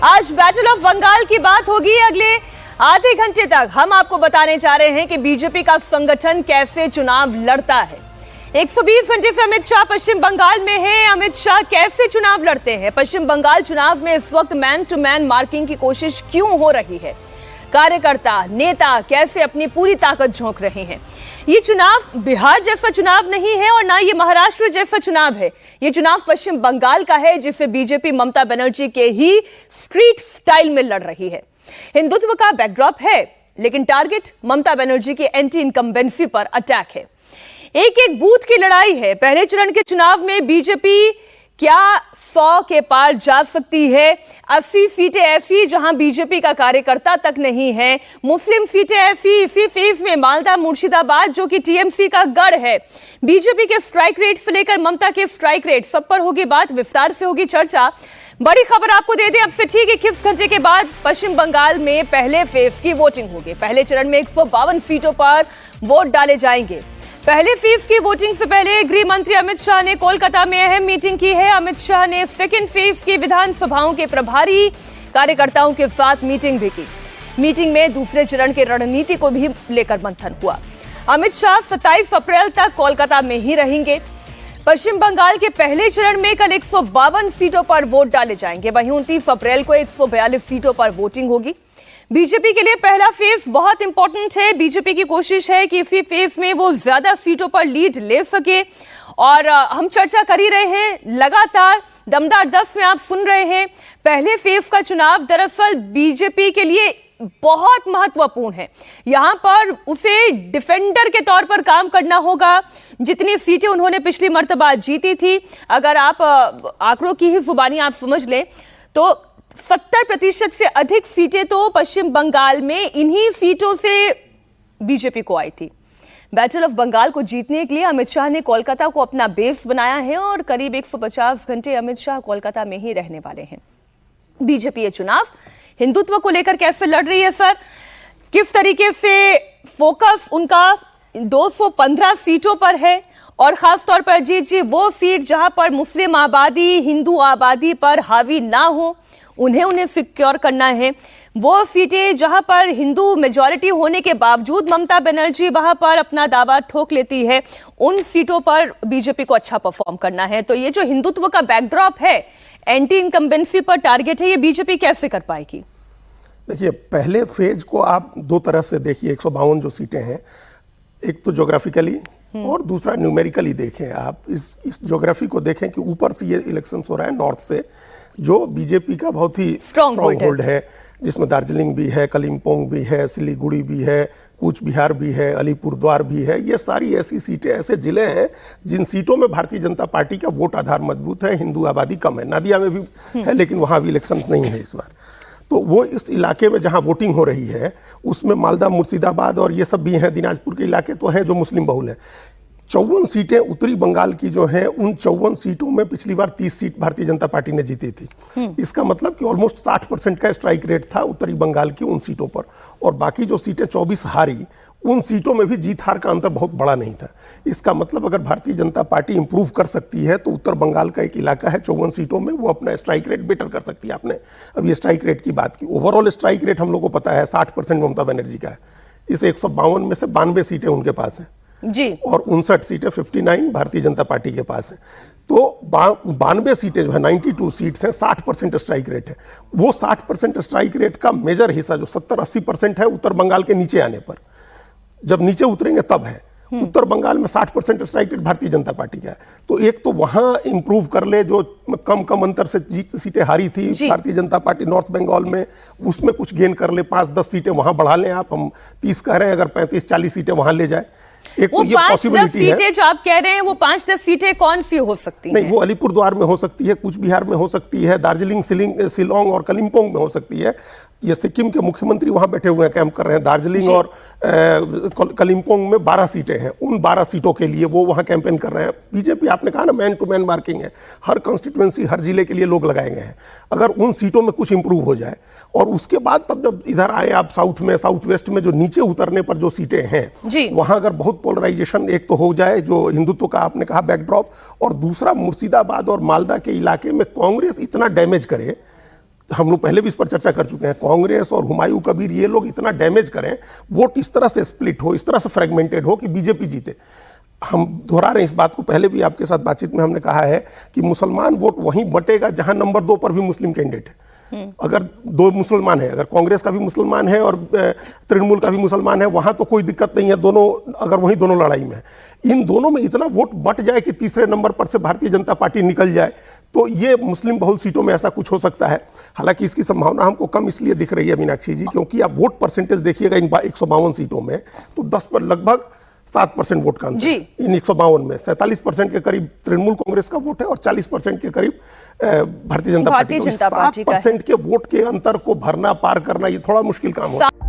आज battle of Bengal की बात होगी। अगले आधे घंटे तक हम आपको बताने जा रहे हैं कि बीजेपी का संगठन कैसे चुनाव लड़ता है। 120 घंटे से अमित शाह पश्चिम बंगाल में हैं। अमित शाह कैसे चुनाव लड़ते हैं? पश्चिम बंगाल चुनाव में इस वक्त मैन टू मैन मार्किंग की कोशिश क्यों हो रही है? कार्यकर्ता नेता कैसे अपनी पूरी ताकत झोंक रहे हैं? ये चुनाव बिहार जैसा चुनाव नहीं है और ना ये महाराष्ट्र जैसा चुनाव है। ये चुनाव पश्चिम बंगाल का है, जिसे बीजेपी ममता बनर्जी के ही स्ट्रीट स्टाइल में लड़ रही है। हिंदुत्व का बैकड्रॉप है, लेकिन टारगेट ममता बनर्जी के एंटी इनकम्बेंसी पर अटैक है। एक एक बूथ की लड़ाई है। पहले चरण के चुनाव में बीजेपी क्या 100 के पार जा सकती है? 80 सीटें ऐसी जहां बीजेपी का कार्यकर्ता तक नहीं है। मुस्लिम सीटें ऐसी इसी फेज में मालदा मुर्शिदाबाद, जो कि टीएमसी का गढ़ है। बीजेपी के स्ट्राइक रेट से लेकर ममता के स्ट्राइक रेट, सब पर होगी बात, विस्तार से होगी चर्चा। बड़ी खबर आपको दे दें, अब से ठीक 21 घंटे के बाद पश्चिम बंगाल में पहले फेज की वोटिंग होगी। पहले चरण में 152 सीटों पर वोट डाले जाएंगे। पहले फेज की वोटिंग से पहले गृह मंत्री अमित शाह ने कोलकाता में अहम मीटिंग की है। अमित शाह ने सेकेंड फेज की विधानसभाओं के प्रभारी कार्यकर्ताओं के साथ मीटिंग भी की। मीटिंग में दूसरे चरण की रणनीति को भी लेकर मंथन हुआ। अमित शाह 27 अप्रैल तक कोलकाता में ही रहेंगे। पश्चिम बंगाल के पहले चरण में कल 152 सीटों पर वोट डाले जाएंगे। वहीं 29 अप्रैल को 142 सीटों पर वोटिंग होगी। बीजेपी के लिए पहला फेज बहुत इंपॉर्टेंट है। बीजेपी की कोशिश है कि इसी फेज में वो ज्यादा सीटों पर लीड ले सके, और हम चर्चा कर ही रहे हैं लगातार। दमदार 10 में आप सुन रहे हैं। पहले फेज का चुनाव दरअसल बीजेपी के लिए बहुत महत्वपूर्ण है। यहां पर उसे डिफेंडर के तौर पर काम करना होगा। जितनी सीटें उन्होंने पिछली मर्तबा जीती थी, अगर आप आंकड़ों की ही जुबानी आप समझ लें तो 70% से अधिक सीटें तो पश्चिम बंगाल में इन्हीं सीटों से बीजेपी को आई थी। बैटल ऑफ बंगाल को जीतने के लिए अमित शाह ने कोलकाता को अपना बेस बनाया है और करीब 150 घंटे अमित शाह कोलकाता में ही रहने वाले हैं। बीजेपी ये चुनाव हिंदुत्व को लेकर कैसे लड़ रही है सर? किस तरीके से फोकस उनका 215 सीटों पर है, और खासतौर पर जी वो सीट जहां पर मुस्लिम आबादी हिंदू आबादी पर हावी ना हो, उन्हें सिक्योर करना है। वो सीटें जहां पर हिंदू मेजॉरिटी होने के बावजूद ममता बनर्जी वहां पर अपना दावा ठोक लेती है, उन सीटों पर बीजेपी को अच्छा परफॉर्म करना है। तो ये जो हिंदुत्व का बैकड्रॉप है, एंटी इनकम्बेंसी पर टारगेट है, ये बीजेपी कैसे कर पाएगी? देखिए, पहले फेज को आप दो तरह से देखिए। 152 जो सीटें हैं, एक तो ज्योग्राफिकली और दूसरा न्यूमेरिकली देखें। आप इस ज्योग्राफी को देखें कि ऊपर से ये इलेक्शन हो रहा है नॉर्थ से, जो बीजेपी का बहुत ही स्ट्रॉन्ग होल्ड है, जिसमें दार्जिलिंग भी है, कलिम्पोंग भी है, सिलीगुड़ी भी है, कूच बिहार भी है, अलीपुरद्वार भी है। ये सारी ऐसी सीटें, ऐसे जिले हैं जिन सीटों में भारतीय जनता पार्टी का वोट आधार मजबूत है, हिंदू आबादी कम है। नादिया में भी है, लेकिन वहाँ भी इलेक्शन नहीं है इस बार। तो वो इस इलाके में जहाँ वोटिंग हो रही है, उसमें मालदा मुर्शिदाबाद और ये सब भी हैं, दिनाजपुर के इलाके तो हैं जो मुस्लिम बहुल है। 54 सीटें उत्तरी बंगाल की जो हैं, उन 54 सीटों में पिछली बार 30 सीट भारतीय जनता पार्टी ने जीती थी। इसका मतलब कि ऑलमोस्ट 60% का स्ट्राइक रेट था उत्तरी बंगाल की उन सीटों पर, और बाकी जो सीटें 24 हारी, उन सीटों में भी जीत हार का अंतर बहुत बड़ा नहीं था। इसका मतलब अगर भारतीय जनता पार्टी इंप्रूव कर सकती है तो उत्तर बंगाल का एक इलाका है 54 सीटों में, वो अपना स्ट्राइक रेट बेटर कर सकती है। आपने अब ये स्ट्राइक रेट की बात की, ओवरऑल स्ट्राइक रेट हम लोग को पता है 60% ममता बनर्जी का है। इस 152 में से 92 सीटें उनके पास हैं जी, और 59 सीटें 59 भारतीय जनता पार्टी के पास है। तो 92 सीटें जो है, 92 सीट्स हैं, 60% स्ट्राइक रेट है। वो 60% स्ट्राइक रेट का मेजर हिस्सा जो 70-80% है उत्तर बंगाल के नीचे आने पर, जब नीचे उतरेंगे तब है। उत्तर बंगाल में 60% strike rate Bharatiya Janata party का है। तो एक तो वहां इंप्रूव कर ले, जो कम अंतर से जीत सीटें हारी थी भारतीय जनता पार्टी नॉर्थ बंगाल में, उसमें कुछ गेन कर ले, 5-10 सीटें वहां बढ़ा लें आप। हम 30 कह रहे हैं, अगर 35-40 सीटें वहां ले जाए, एक तो ये पॉसिबिलिटी है। सीटें जो आप कह रहे हैं, वो 5-10 सीटें कौन सी हो सकती हैं? नहीं, वो अलीपुरद्वार में हो सकती है, कूच बिहार में हो सकती है, दार्जिलिंग, शिलोंग और कलिम्पोंग में हो सकती है। ये सिक्किम के मुख्यमंत्री वहां बैठे हुए हैं, कैंप कर रहे हैं। दार्जिलिंग और कलिम्पोंग में 12 सीटें हैं, उन 12 सीटों के लिए वो वहां कैंपेन कर रहे हैं। बीजेपी, आपने कहा ना, मैन टू मैन मार्किंग है, हर कॉन्स्टिट्यूएंसी, हर जिले के लिए लोग लगाए गए हैं। अगर उन सीटों में कुछ इंप्रूव हो जाए, और उसके बाद तब जब इधर आए आप साउथ में, साउथ वेस्ट में जो नीचे उतरने पर जो सीटें हैं, वहां अगर बहुत पोलराइजेशन एक तो हो जाए, जो हिंदुत्व का आपने कहा बैकड्रॉप, और दूसरा मुर्शिदाबाद और मालदा के इलाके में कांग्रेस इतना डैमेज करे हम लोग पहले भी इस पर चर्चा कर चुके हैं, कांग्रेस और हुमायूं कबीर ये लोग इतना डैमेज करें, वोट इस तरह से स्प्लिट हो, इस तरह से फ्रेगमेंटेड हो कि बीजेपी जीते। हम दोहरा रहे हैं इस बात को, पहले भी आपके साथ बातचीत में हमने कहा है कि मुसलमान वोट वहीं बटेगा जहां नंबर 2 पर भी मुस्लिम कैंडिडेट है। अगर 2 मुसलमान है, अगर कांग्रेस का भी मुसलमान है और तृणमूल का भी मुसलमान है, वहां तो कोई दिक्कत नहीं है, दोनों अगर वहीं दोनों लड़ाई में है। इन दोनों में इतना वोट बट जाए कि तीसरे नंबर पर से भारतीय जनता पार्टी निकल जाए, तो ये मुस्लिम बहुल सीटों में ऐसा कुछ हो सकता है। हालांकि इसकी संभावना हमको कम इसलिए दिख रही है मीनाक्षी जी, क्योंकि आप वोट परसेंटेज देखिएगा इन 152 सीटों में, तो 10 पर लगभग 7% वोट का अंतर जी। इन 152 में 47% के करीब तृणमूल कांग्रेस का वोट है और 40% के करीब भारतीय जनता पार्टी का। 7% के वोट के अंतर को भरना, पार करना, ये थोड़ा मुश्किल काम होता है।